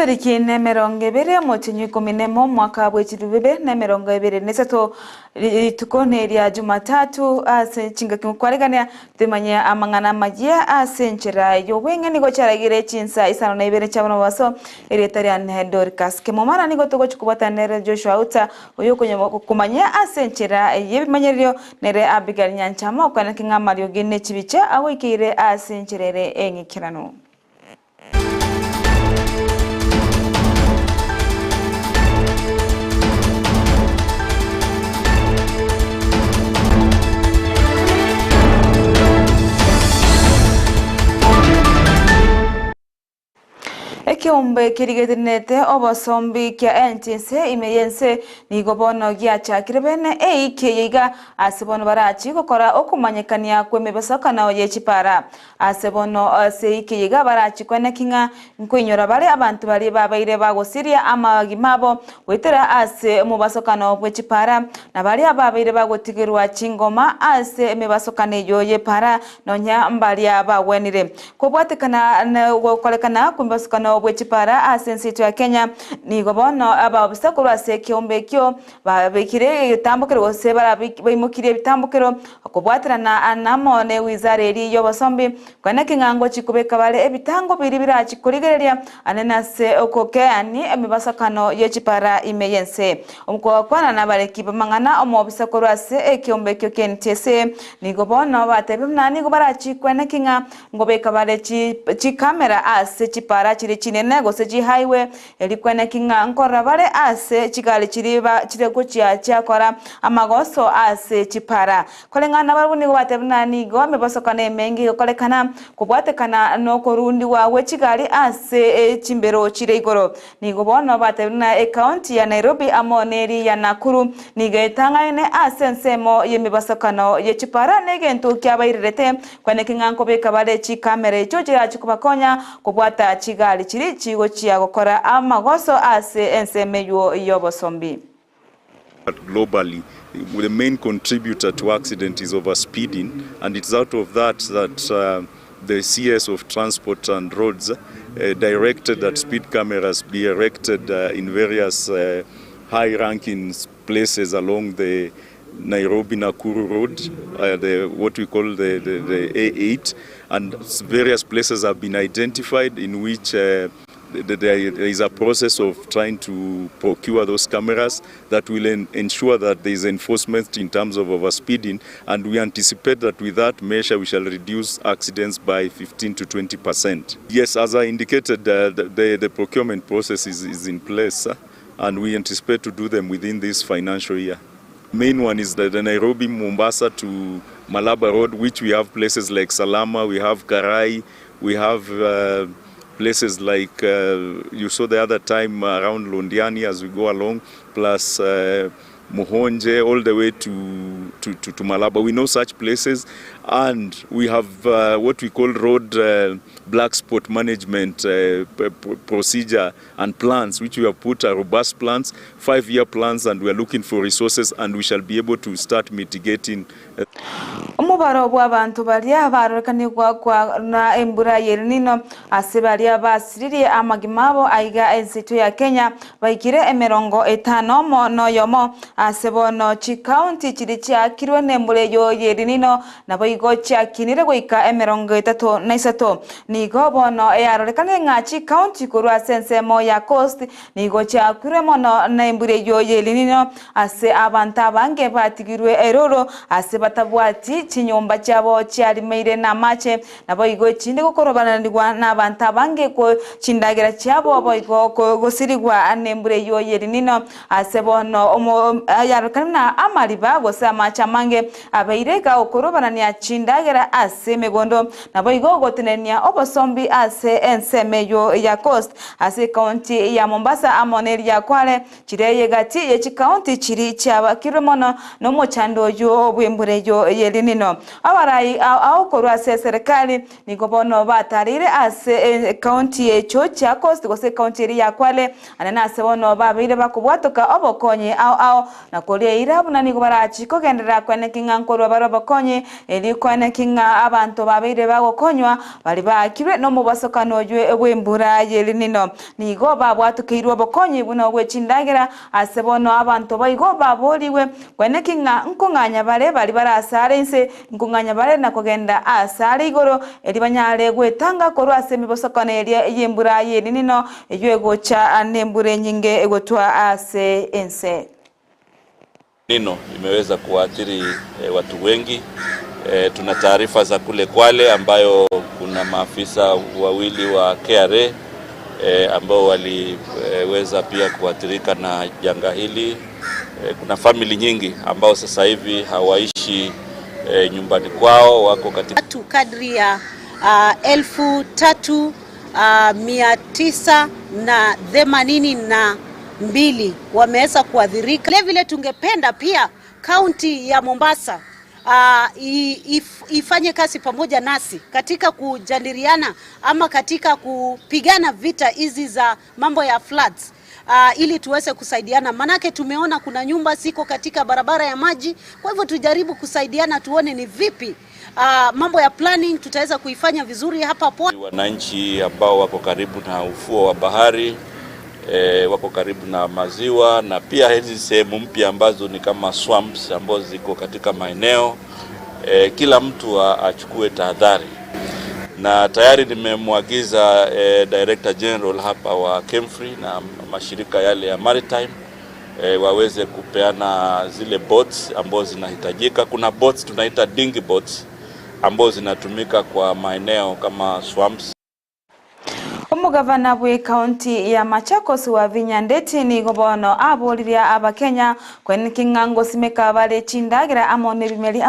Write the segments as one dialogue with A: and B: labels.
A: Tariki nemerongo ibere mutinyi kuminemo mwaka bw'ekirubebe nemerongo ibere nesato tukone lya Jumatatu ase chinga kimukwaregania tumanya amangana magia ase nchera yowenga nigo charagire Chinsa Isano na Ibere chabona baso eretarian Dorcas Kemuma nigo togo chukubatanere Joshua Auta uyo kumanya ase nchera yebimanyerio nere Abigail Nyanchama okwana kinga Mario gene chibicha awikire ase ncherere engikirano. Ekiombe kirigetinete obosombi kia entinse imeyense nigobono giachakire bene eikeyega asebono barachi gukora okumanyekania kwemebasokana oyechipara asebono seikeyega barachi kwenekinga nkwinyora bale abantu bali babaire bagosiria amagimabo wetera ase mubasokana obwechipara na bali ababaire bagotigirwa chingoma ase emebasokana yoye para nonya mbali abawenire kobwatekana gokolekana kumbasokana obwechipara asensitu ya Kenya nigobono ababisakuru ase kiombe kyo babekire itambukiro gose baimukire bitambukiro akobwatirana anamone wizara eri yobosombi kwana kingango chikubeka bale ebitango biri birachikurigereria anenase okokeani emibasakano yechipara imeyense omukwa kwana nabareki bamangana omobisakuru ase ekiombe kyo kentese nigobono batebimnani gobarachi kwana kinga ngobeka bale chi kamera ase chipara chiri chinene gose chi highway elikwene kinga nkora bale ase chigali chiriba chirego cyakora amagoso ase chipara kolengana baruni batebna nigo mebasokane mengi kolekana kubwatekana no korundi wawe chigali ase chimbero chireigoro nigo bono batebna county ya Nairobi amoneri ya Nakuru nigetanga ine ase nsemo yemebasokano ye chipara negento kyabairete kwene kinga nkobeka bale chi kamera icho chikubakonya kubwata chigali chiri chigo chia gukora amagoso ase ensemeyo yobosombi.
B: Globally, the main contributor to accident is overspeeding, and it's out of that the CS of Transport and Roads directed that speed cameras be erected in various high-ranking places along the Nairobi-Nakuru road, what we call the A8, and various places have been identified in which there is a process of trying to procure those cameras that will ensure that there is enforcement in terms of overspeeding, and we anticipate that with that measure we shall reduce accidents by 15 to 20%. Yes, as I indicated, the procurement process is in place, and we anticipate to do them within this financial year. Main one is the Nairobi Mombasa to Malaba Road, which we have places like Salama, we have Karai, we have places like you saw the other time around Londiani as we go along, plus Muhonje all the way to Malaba. We know such places, and we have what we call road black spot management procedure and plans, which we have put robust plans, 5-year plans, and we are looking for resources, and we shall be able to start mitigating.
A: Umubaro bw'abantu balia barokanirwa kwa na embura yerinino asebalia basiriri amagimabo aiga ensitu ya Kenya baikire emerongo etano mono yomo asebono chi county chiricha kirwe nembure yo yerinino nabo igo cha kinire goika emerongo etato naisato nigo bono yarorekane ngachi county kurwa sensemo ya coast nigo cha kirwe mono nembure yo yerinino ase abanta bange batigirwe eroro ase batabwati chinyomba cyabo cyarimeire na mache nabo igo chinde gukorobananirwa n'abanta bange ko chindagira cyabo boigo gosirigwa anembure yo yerinino asebono yarukana amariba gose amacha mange abairega okorobanania chindagira ase megondo nabo igo gotenenia obosombi ase ensemeyo ya coast ase county ya Mombasa amoneri ya Kwale chireye gati ye county chiri cyaba kiremono no muchando yo bwembure yo yerinino nino awarai au korwa serikali niko bono batarire ase county echo cha Coast gose county ya Kwale anana ase bono babire bakubwatoka obokonye au na kolia irabu na niko barachi ko gendera kwene kinga nkorwa barobokonye eli kwene kinga abantu babire bagokonywa bali bakire no mubasokano ywe bwembura yeli nino nigo babwatukeirwa bokonye buno bwechindagira ase bono abantu bayigo baboliwe kwene kinga nkunganya bale bali barasare inse nkunganya bale na kugenda asare igoro eli banyale gwetanga korwa ase mibosokano eli yembura yeli nino yego cha nembure nyinge egotwa ase ense
C: nino imeweza kuathiri watu wengi. Tuna taarifa za kule Kwale ambayo kuna maafisa wawili wa KRA ambao waliweza pia kuathirika na janga hili. Kuna family nyingi ambao sasa hivi hawaishi nyumbani kwao, wako katika
D: kadri ya 3,982 wameweza kuathirika. Vile vile tungependa pia kaunti ya Mombasa ifanye kazi pamoja nasi katika kujadiliana ama katika kupigana vita hizi za mambo ya floods, ili tuweze kusaidiana, manake tumeona kuna nyumba ziko katika barabara ya maji. Kwa hivyo tujaribu kusaidiana, tuone ni vipi mambo ya planning tutaweza kuifanya vizuri hapa pwani.
C: Wananchi ambao wako karibu na ufuo wa bahari, wako karibu na maziwa na pia hizi sehemu mpya ambazo ni kama swamps ambazo ziko katika maeneo, kila mtu achukue tahadhari. Na tayari nimemwagiza Director General hapa wa Kemfree na mashirika yale ya maritime waweze kupeana zile boats ambazo zinahitajika. Kuna boats tunaita dinghy boats ambazo zinatumika kwa maeneo kama swamps.
A: Umugavana bwe county ya Machakos wa Vinyandeti ni gobono aboliria abakenya kwen kingango simeka bale chindagira amone bimeli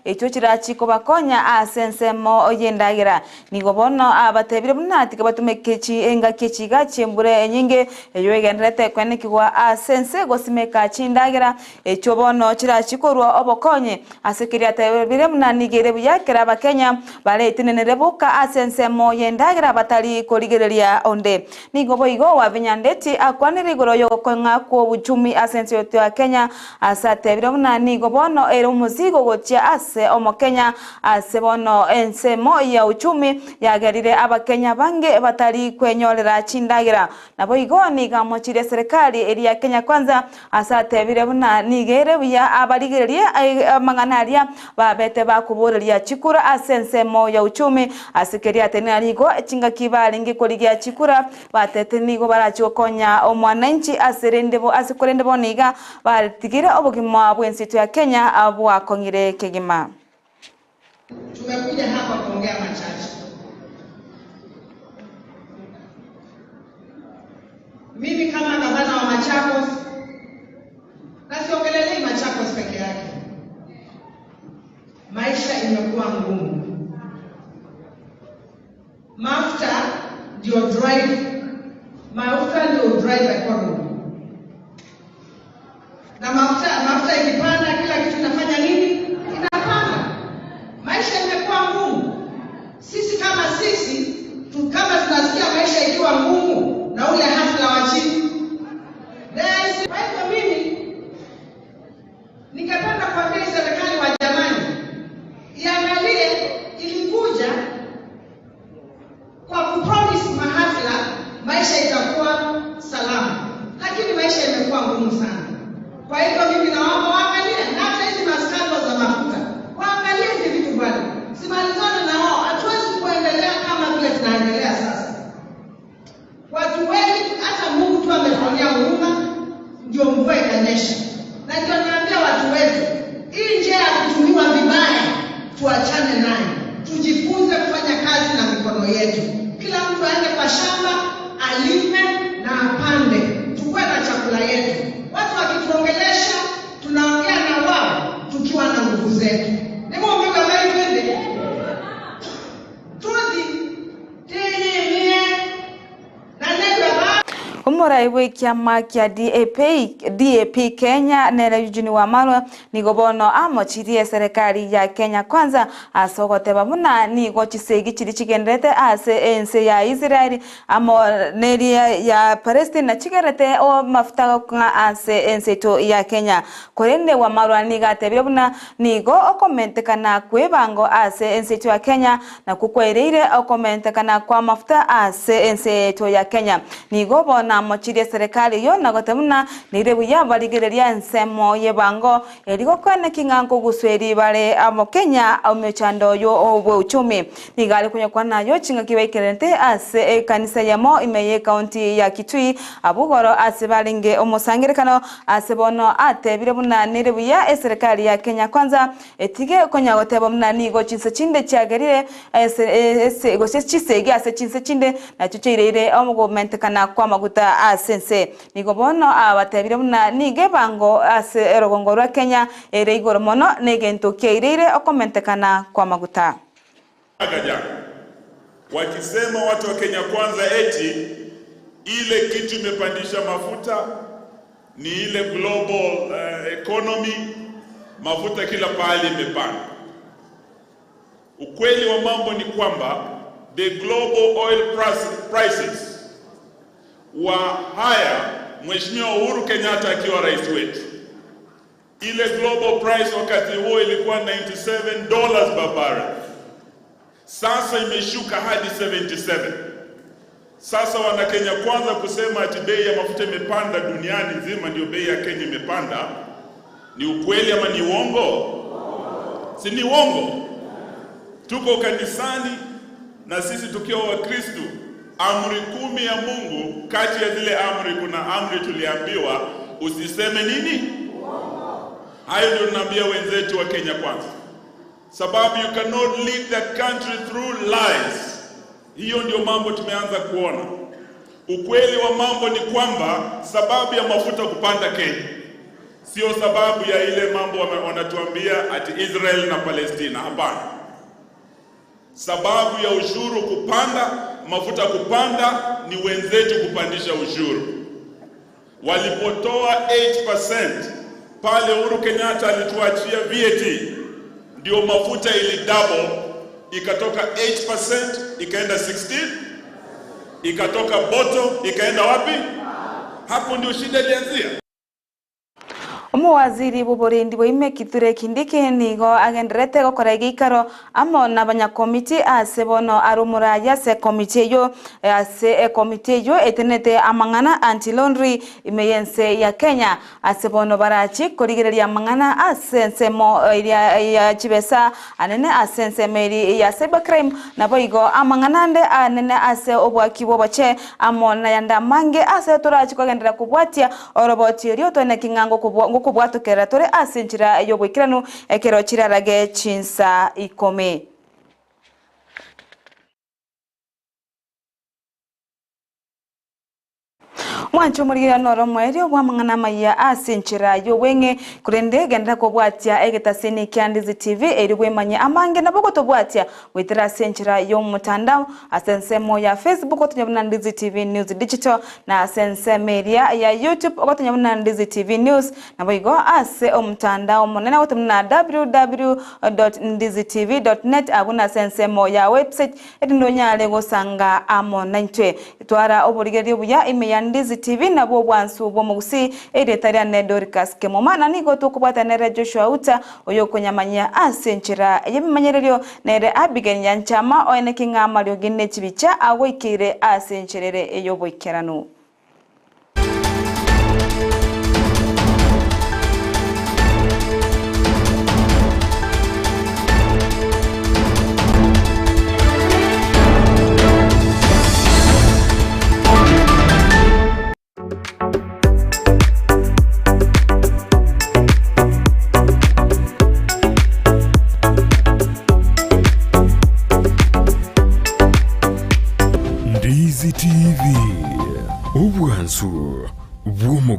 A: echo chirachiko bakonya asensemo oyendagira ni gobono abatebire bunati kabatumekechi enga kechiga chembure nyinge eyogenrete kwen kigwa asense gosimeka chindagira echo bono chirachikorwa obokonye asekiria tebire munanigere buyakira abakenya bale tinenerebuka asensemo yendagira batali gerelia onde nigo boigo wa Vinyandeti akwanire goro yo konga ko buchumi asense yote wa Kenya asate biromna nigo bono ero muzigo gocha ase omo Kenya ase bono ense mo ya uchumi ya gerire abakenya bange batari kwenyorera chindagira na boigo niga mochire serikali eri ya Kenya kwanza asate biromna nigere buya abarigereria manganaria babete bakuboreria chikura asense mo ya uchumi asikeria tenanigo chinga kibali koligia chikura batete nigo barachokonya omwananchi asikorende boniga batigira obugima bwensitu ya Kenya abwa kongire kegima.
E: Tumekuja hapa kuongea machache. Mimi kama gavana wa Machakos nasiongelelei Machakos peke yake. Maisha imekuwa ngumu. Mafuta ndio drive economy. Na mafuta ikipanda kila kitu inafanya nini? Inapanda. Maisha imekuwa ngumu. Sisi kama tunasikia maisha ikiwa ngumu na ule hasla wa chini. Kwa hivyo mimi ningependa kuambia serikali wa jamani iangalie ilikuja kwa kupromise mahasla maisha itakuwa salama, lakini maisha imekuwa ngumu sana. Kwa hivyo mimi naomba waangalie na hata hizi maskando za mafuta, waangalie hizi vitu bwana, simalizane na wao. Hatuwezi kuendelea kama vile tunaendelea sasa. Watu wengi hata Mungu tu amefanyia huruma ndio mvua ikanyesha. Na ndio naambia watu wetu, hii njia ya kutumiwa vibaya tuachane nayo. Tujifunze kufanya kazi na mikono yetu. Kila mtu aende kwa shamba, alime na apande. Tukue na chakula yetu. Watu wakituongelesha, tunaongea na wao tukiwa na nguvu zetu. Nemo mbega wewe tudi.
A: Omoraiwe kiama kia DAP Kenya nere yujuni wa malwa nigobono amochirie serikali ya Kenya kwanza asogoteba muna nigo chisegi chiri chigendete ase ense ya Israeli amo neri ya Palestina chigerete o mafuta kwa ase ense to ya Kenya korende wa malwa nigatebire buna nigo okomentekana kwebango ase ense to ya Kenya na kukwereire okomentekana kwa mafuta ase ense to ya Kenya nigo bona mochirie serikali yo nagotemuna nirebuya baligereria ensemo yebango erigo kwene kingango gusweri bale amo Kenya omechando yo obwe uchumi nigali kunyakwa nayo chinga kibekerente ase kanisa yamo Imeye County ya Kitui abugoro ase balinge omusangirekano ase bono atebire buna nirebuya serikali ya Kenya kwanza etige konyagoteba muna nigo Chinsa chinde chagerire ese gose chisege ase Chinsa chinde na chucheire omugomentekana kwa maguta asense nigobono abatebire buna nige bango ase erogongo rwa Kenya ere igoro mono negento keirire okomentekana kwa maguta
F: wakisema watu wa Kenya kwanza eti ile kitu imepandisha mafuta ni ile global economy mafuta kila pahali imepanda. Ukweli wa mambo ni kwamba the global oil prices wa haya Mheshimiwa Uhuru Kenyatta akiwa rais wetu. Ile global price wakati huo ilikuwa $97 per barrel. Sasa imeshuka hadi 77. Sasa wana Kenya kwanza kusema ati bei ya mafuta imepanda duniani nzima ndio bei ya Kenya imepanda. Ni ukweli ama ni uongo? Si ni uongo. Tuko kanisani na sisi tukiwa Wakristo, amri 10 ya Mungu, kati ya zile amri kuna amri tuliambiwa usiseme nini? Hayo ndio tunaambia wenzetu wa Kenya kwanza. Sababu you cannot lead the country through lies. Hiyo ndio mambo tumeanza kuona. Ukweli wa mambo ni kwamba sababu ya mafuta kupanda Kenya sio sababu ya ile mambo wanatuambia ati Israel na Palestina, hapana. Sababu ya ushuru kupanda, mafuta kupanda ni wenzetu kupandisha ushuru. Walipotoa 8% pale Uhuru Kenyatta alituachia VAT, ndio mafuta ili double, ikatoka 8% ikaenda 16, ikatoka bottom ikaenda wapi? Hapo ndio shida ilianzia.
A: Umuwaziri buburindi bwime Kithure Kindiki nigo agenderete gukora igikaro amo n'abanyakomiti ase bono arumura yase komite yo ase komite yo etenete amangana anti laundry imeyense ya Kenya ase bono barachi korigereria amangana ase nsemo ya chibesa anene ase nsemeri ya cybercrime nabo igo amangana nde anene ase obwaki bobache amo na yanda mange ase torachi kogendera kubwatia oroboti ryo tone kingango kubwato keratore asinjira yo gwikiranu ekero kirarage Chinsa ikome. Mwancho murigira noro mwerio bwamangana Amayia asinchira yo wenge kurende genda ko bwatia egetasini kya Ndizi TV eri bwemanye amange naboko to bwatia witira asinchira yo mutandao asensemo ya Facebook otonyabuna Ndizi TV News Digital na asense media ya YouTube otonyabuna Ndizi TV News naboigo ase omutandao monena otomuna www.ndizitv.net abuna sensemo ya website edindonyale gosanga amonantwe twara oburigerio buya Imeya Ndizi TV nabo bwansu bo mu Gusii edetaria ne Dorcas Kemuma na nigo tukubata ne Joshua Auta oyo konyamanya asenchira yebimanyerero nere Abigail Yanchama oyene kinga Mario ginne chibicha agoikire asencherere eyo boikerano.
G: Ndizi TV, ubwansu bw'omu